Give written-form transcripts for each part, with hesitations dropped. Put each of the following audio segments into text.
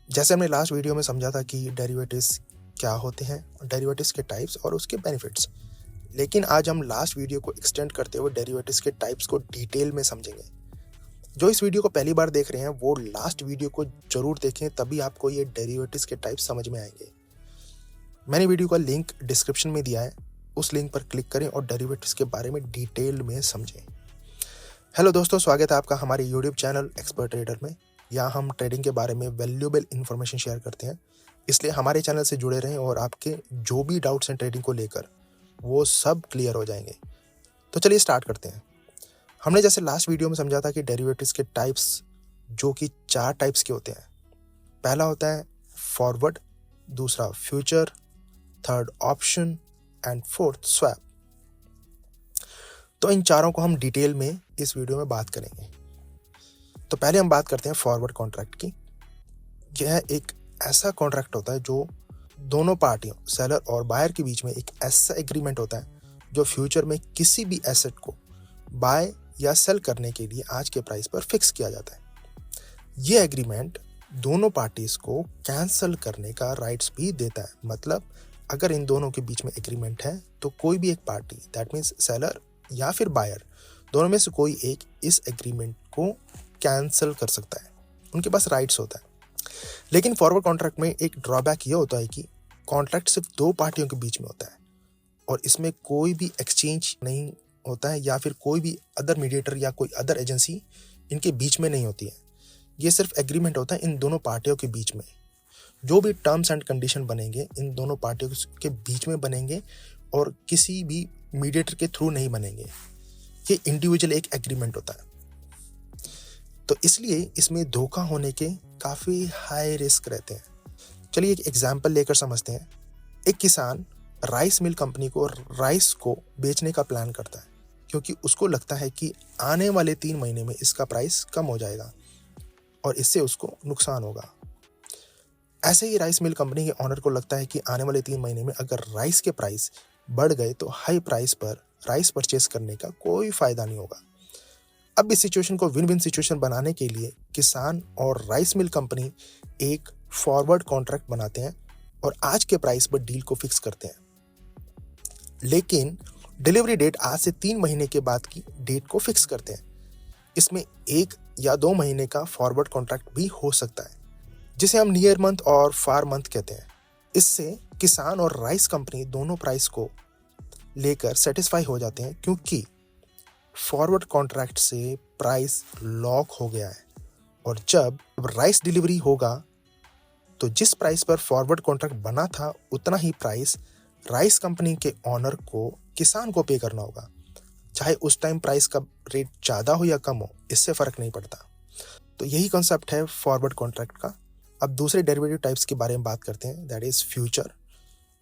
जैसे हमने last video में समझा था कि डेरिवेटिव्स क्या होते हैं, डेरिवेटिव्स के टाइप्स और उसके बेनिफिट्स। लेकिन आज हम लास्ट वीडियो को एक्सटेंड करते हुए डेरिवेटिव्स के टाइप्स को डिटेल में समझेंगे। जो इस वीडियो को पहली बार देख रहे हैं वो लास्ट वीडियो को जरूर देखें, तभी आपको ये डेरिवेटिव्स के टाइप्स समझ में आएंगे। मैंने वीडियो का लिंक डिस्क्रिप्शन में दिया है, उस लिंक पर क्लिक करें और डेरिवेटिव्स के बारे में डिटेल में समझें। हेलो दोस्तों, स्वागत है आपका हमारे यूट्यूब चैनल एक्सपर्ट ट्रेडर में। यहाँ हम ट्रेडिंग के बारे में वैल्यूएबल इन्फॉर्मेशन शेयर करते हैं, इसलिए हमारे चैनल से जुड़े रहें और आपके जो भी डाउट्स हैं ट्रेडिंग को लेकर वो सब क्लियर हो जाएंगे। तो चलिए स्टार्ट करते हैं। हमने जैसे लास्ट वीडियो में समझा था कि डेरिवेटिव्स के टाइप्स जो कि 4 टाइप्स के होते हैं। पहला होता है फॉरवर्ड, दूसरा future, third option and fourth swap. तो इन चारों को हम डिटेल में इस वीडियो में बात करेंगे। तो पहले हम बात करते हैं फॉरवर्ड कॉन्ट्रैक्ट की। यह एक ऐसा कॉन्ट्रैक्ट होता है जो दोनों पार्टियों सेलर और बायर के बीच में एक ऐसा एग्रीमेंट होता है जो फ्यूचर में किसी भी एसेट को बाय या सेल करने के लिए आज के प्राइस पर फिक्स किया जाता है। यह एग्रीमेंट दोनों पार्टीज को कैंसिल करने का राइट्स भी देता है। मतलब अगर इन दोनों के बीच में एग्रीमेंट है तो कोई भी एक पार्टी, दैट मीन्स सेलर या फिर बायर, दोनों में से कोई एक इस एग्रीमेंट को कैंसिल कर सकता है। उनके पास राइट्स होता है। लेकिन फॉरवर्ड कॉन्ट्रैक्ट में एक ड्रॉबैक ये होता है कि कॉन्ट्रैक्ट सिर्फ 2 पार्टियों के बीच में होता है और इसमें कोई भी एक्सचेंज नहीं होता है या फिर कोई भी अदर मीडिएटर या कोई अदर एजेंसी इनके बीच में नहीं होती है। ये सिर्फ एग्रीमेंट होता है इन दोनों पार्टियों के बीच में। जो भी टर्म्स एंड कंडीशन बनेंगे इन दोनों पार्टियों के बीच में बनेंगे और किसी भी मीडिएटर के थ्रू नहीं बनेंगे। ये इंडिविजुअल एक एग्रीमेंट होता है, तो इसलिए इसमें धोखा होने के काफ़ी हाई रिस्क रहते हैं। चलिए एक एग्जांपल लेकर समझते हैं। एक किसान राइस मिल कंपनी को राइस को बेचने का प्लान करता है क्योंकि उसको लगता है कि आने वाले 3 महीने में इसका प्राइस कम हो जाएगा और इससे उसको नुकसान होगा। ऐसे ही राइस मिल कंपनी के ऑनर को लगता है कि आने वाले 3 महीने में अगर राइस के प्राइस बढ़ गए तो हाई प्राइस पर राइस परचेस करने का कोई फायदा नहीं होगा। अब इस सिचुएशन को विन विन सिचुएशन बनाने के लिए किसान और राइस मिल कंपनी एक फॉरवर्ड कॉन्ट्रैक्ट बनाते हैं और आज के प्राइस पर डील को फिक्स करते हैं। लेकिन डिलीवरी डेट आज से 3 महीने के बाद की डेट को फिक्स करते हैं। इसमें 1 या 2 महीने का फॉरवर्ड कॉन्ट्रैक्ट भी हो सकता है, जिसे हम नियर मंथ और फार मंथ कहते हैं। इससे किसान और राइस कंपनी दोनों प्राइस को लेकर सेटिस्फाई हो जाते हैं क्योंकि फॉरवर्ड कॉन्ट्रैक्ट से प्राइस लॉक हो गया है और जब राइस डिलीवरी होगा तो जिस प्राइस पर फॉरवर्ड कॉन्ट्रैक्ट बना था उतना ही प्राइस राइस कंपनी के ऑनर को किसान को पे करना होगा। चाहे उस टाइम प्राइस का रेट ज़्यादा हो या कम हो, इससे फ़र्क नहीं पड़ता। तो यही कॉन्सेप्ट है फॉरवर्ड कॉन्ट्रैक्ट का। अब दूसरे डेरिवेटिव टाइप्स के बारे में बात करते हैं, that is future.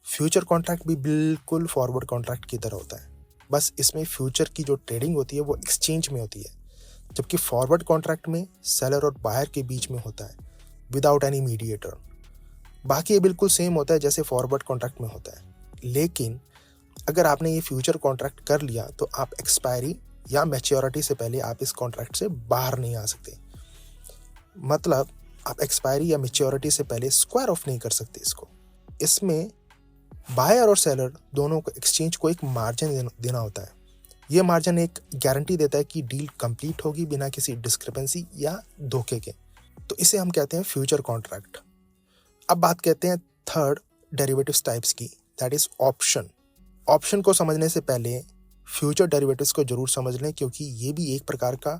Future contract भी बिल्कुल फॉरवर्ड कॉन्ट्रैक्ट की तरह होता है, बस इसमें फ्यूचर की जो ट्रेडिंग होती है वो एक्सचेंज में होती है, जबकि फॉरवर्ड कॉन्ट्रैक्ट में सेलर और बायर के बीच में होता है विदाउट एनी मीडिएटर। बाकी ये बिल्कुल सेम होता है जैसे फॉरवर्ड कॉन्ट्रैक्ट में होता है। लेकिन अगर आपने ये फ्यूचर कॉन्ट्रैक्ट कर लिया तो आप एक्सपायरी या मैच्योरिटी से पहले आप इस कॉन्ट्रैक्ट से बाहर नहीं आ सकते। मतलब आप एक्सपायरी या मैच्योरिटी से पहले स्क्वायर ऑफ नहीं कर सकते इसको। इसमें बायर और सेलर दोनों को एक्सचेंज को एक मार्जिन देना होता है। ये मार्जिन एक गारंटी देता है कि डील कंप्लीट होगी बिना किसी डिस्क्रिपेंसी या धोखे के। तो इसे हम कहते हैं फ्यूचर कॉन्ट्रैक्ट। अब बात करते हैं थर्ड डेरिवेटिव्स टाइप्स की, दैट इज ऑप्शन। ऑप्शन को समझने से पहले फ्यूचर डेरिवेटिव्स को जरूर समझ लें क्योंकि ये भी एक प्रकार का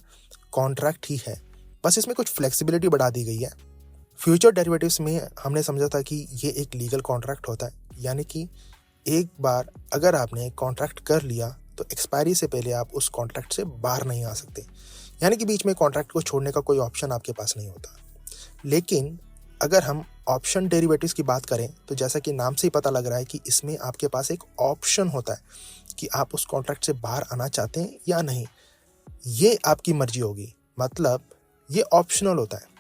कॉन्ट्रैक्ट ही है, बस इसमें कुछ फ्लेक्सिबिलिटी बढ़ा दी गई है। फ्यूचर डेरिवेटिव्स में हमने समझा था कि ये एक लीगल कॉन्ट्रैक्ट होता है, यानी कि एक बार अगर आपने कॉन्ट्रैक्ट कर लिया तो एक्सपायरी से पहले आप उस कॉन्ट्रैक्ट से बाहर नहीं आ सकते, यानी कि बीच में कॉन्ट्रैक्ट को छोड़ने का कोई ऑप्शन आपके पास नहीं होता। लेकिन अगर हम ऑप्शन डेरिवेटिव्स की बात करें तो जैसा कि नाम से ही पता लग रहा है कि इसमें आपके पास एक ऑप्शन होता है कि आप उस कॉन्ट्रैक्ट से बाहर आना चाहते हैं या नहीं। ये आपकी मर्जी होगी, मतलब ये ऑप्शनल होता है।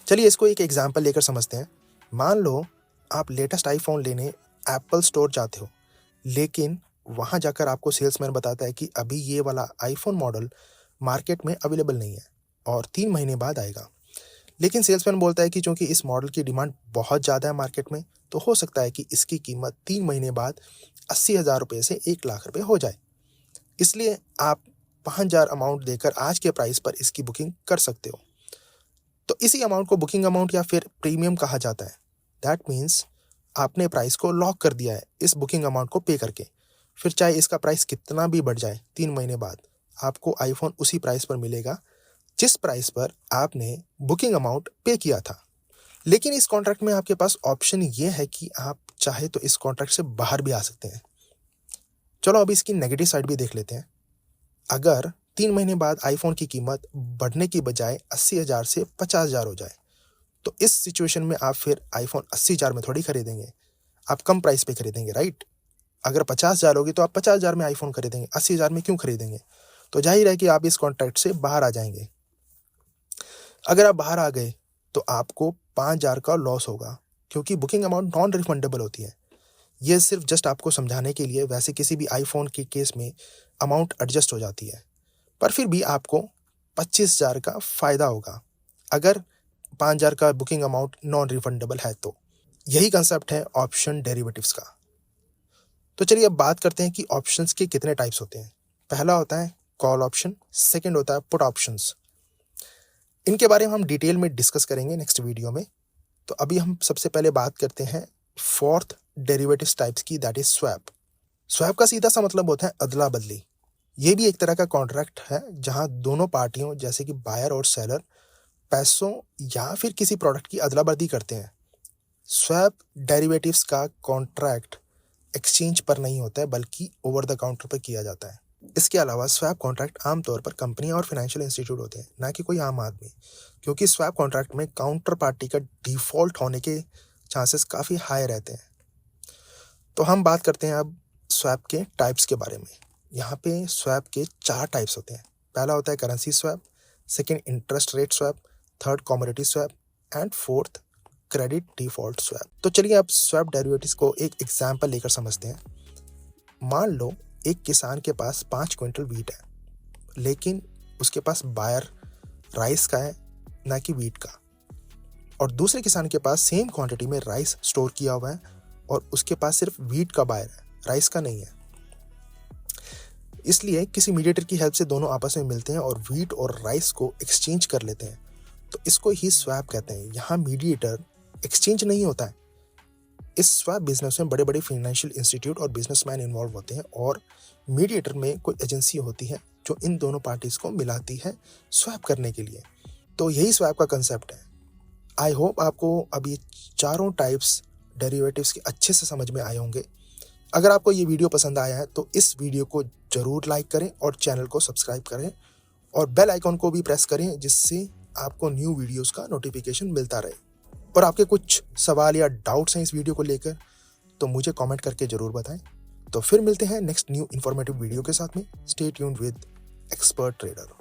चलिए इसको एक एग्जांपल लेकर समझते हैं। मान लो आप लेटेस्ट आईफोन लेने एप्पल स्टोर जाते हो, लेकिन वहाँ जाकर आपको सेल्समैन बताता है कि अभी ये वाला आईफोन मॉडल मार्केट में अवेलेबल नहीं है और 3 महीने बाद आएगा। लेकिन सेल्समैन बोलता है कि चूंकि इस मॉडल की डिमांड बहुत ज़्यादा है मार्केट में, तो हो सकता है कि इसकी कीमत 3 महीने बाद 80,000 रुपये से 1 लाख रुपये हो जाए। इसलिए आप 5,000 अमाउंट देकर आज के प्राइस पर इसकी बुकिंग कर सकते हो। तो इसी अमाउंट को बुकिंग अमाउंट या फिर प्रीमियम कहा जाता है। दैट मीन्स आपने प्राइस को लॉक कर दिया है इस बुकिंग अमाउंट को पे करके। फिर चाहे इसका प्राइस कितना भी बढ़ जाए, 3 महीने बाद आपको आईफोन उसी प्राइस पर मिलेगा जिस प्राइस पर आपने बुकिंग अमाउंट पे किया था। लेकिन इस कॉन्ट्रैक्ट में आपके पास ऑप्शन ये है कि आप चाहे तो इस कॉन्ट्रैक्ट से बाहर भी आ सकते हैं। चलो अब इसकी नेगेटिव साइड भी देख लेते हैं। अगर 3 महीने बाद आईफोन की कीमत बढ़ने की बजाय 80,000 से 50,000 हो जाए, तो इस सिचुएशन में आप फिर आईफोन 80,000 में थोड़ी खरीदेंगे, आप कम प्राइस पे खरीदेंगे, राइट? अगर 50,000 होगी तो आप 50,000 में आईफोन खरीदेंगे, 80,000 में क्यों खरीदेंगे? तो जाहिर है कि आप इस कॉन्ट्रैक्ट से बाहर आ जाएंगे। अगर आप बाहर आ गए तो आपको 5,000 का लॉस होगा, क्योंकि बुकिंग अमाउंट नॉन रिफंडेबल होती है। ये सिर्फ जस्ट आपको समझाने के लिए, वैसे किसी भी आईफोन के केस में अमाउंट एडजस्ट हो जाती है, पर फिर भी आपको 25,000 का फ़ायदा होगा अगर 5,000 का बुकिंग अमाउंट नॉन रिफंडेबल है तो। यही कंसेप्ट है ऑप्शन डेरिवेटिव्स का। तो चलिए अब बात करते हैं कि ऑप्शंस के कितने टाइप्स होते हैं। पहला होता है कॉल ऑप्शन, सेकंड होता है पुट ऑप्शंस। इनके बारे में हम डिटेल में डिस्कस करेंगे नेक्स्ट वीडियो में। तो अभी हम सबसे पहले बात करते हैं फोर्थ डेरिवेटिव्स टाइप्स की, दैट इज स्वैप। स्वैप का सीधा सा मतलब होता है अदला बदली। ये भी एक तरह का कॉन्ट्रैक्ट है जहां दोनों पार्टियों जैसे कि बायर और सेलर पैसों या फिर किसी प्रोडक्ट की अदला बदली करते हैं। स्वैप डेरिवेटिव्स का कॉन्ट्रैक्ट एक्सचेंज पर नहीं होता है, बल्कि ओवर द काउंटर पर किया जाता है। इसके अलावा स्वैप कॉन्ट्रैक्ट आमतौर पर कंपनी और फाइनेंशियल इंस्टीट्यूट होते हैं, ना कि कोई आम आदमी, क्योंकि स्वैप कॉन्ट्रैक्ट में काउंटर पार्टी का डिफॉल्ट होने के चांसेस काफ़ी हाई रहते हैं। तो हम बात करते हैं अब स्वैप के टाइप्स के बारे में। यहाँ पे स्वैप के 4 टाइप्स होते हैं। पहला होता है currency swap, second interest rate swap, third commodity swap and fourth credit default swap. तो चलिए अब स्वैप डेरिवेटिव्स को एक एग्जाम्पल लेकर समझते हैं। मान लो एक किसान के पास 5 क्विंटल वीट है, लेकिन उसके पास बायर राइस का है, ना कि वीट का। और दूसरे किसान के पास सेम क्वांटिटी में राइस स्टोर किया हुआ है और उसके पास सिर्फ वीट का बायर है, राइस का नहीं है। इसलिए किसी मीडिएटर की हेल्प से दोनों आपस में मिलते हैं और वीट और राइस को एक्सचेंज कर लेते हैं। तो इसको ही स्वैप कहते हैं। यहाँ मीडिएटर एक्सचेंज नहीं होता है। इस स्वैप बिजनेस में बड़े बड़े फाइनेंशियल इंस्टीट्यूट और बिजनेसमैन इन्वॉल्व होते हैं और मीडिएटर में कोई एजेंसी होती है जो इन दोनों पार्टीज को मिलाती है स्वैप करने के लिए। तो यही स्वैप का कंसेप्ट है। आई होप आपको अब ये चारों टाइप्स डेरिवेटिव्स के अच्छे से समझ में आए होंगे। अगर आपको ये वीडियो पसंद आया है तो इस वीडियो को ज़रूर लाइक करें और चैनल को सब्सक्राइब करें और बेल आइकॉन को भी प्रेस करें, जिससे आपको न्यू वीडियोस का नोटिफिकेशन मिलता रहे। और आपके कुछ सवाल या डाउट्स हैं इस वीडियो को लेकर, तो मुझे कमेंट करके ज़रूर बताएं। तो फिर मिलते हैं नेक्स्ट न्यू इन्फॉर्मेटिव वीडियो के साथ में। Stay tuned with expert trader.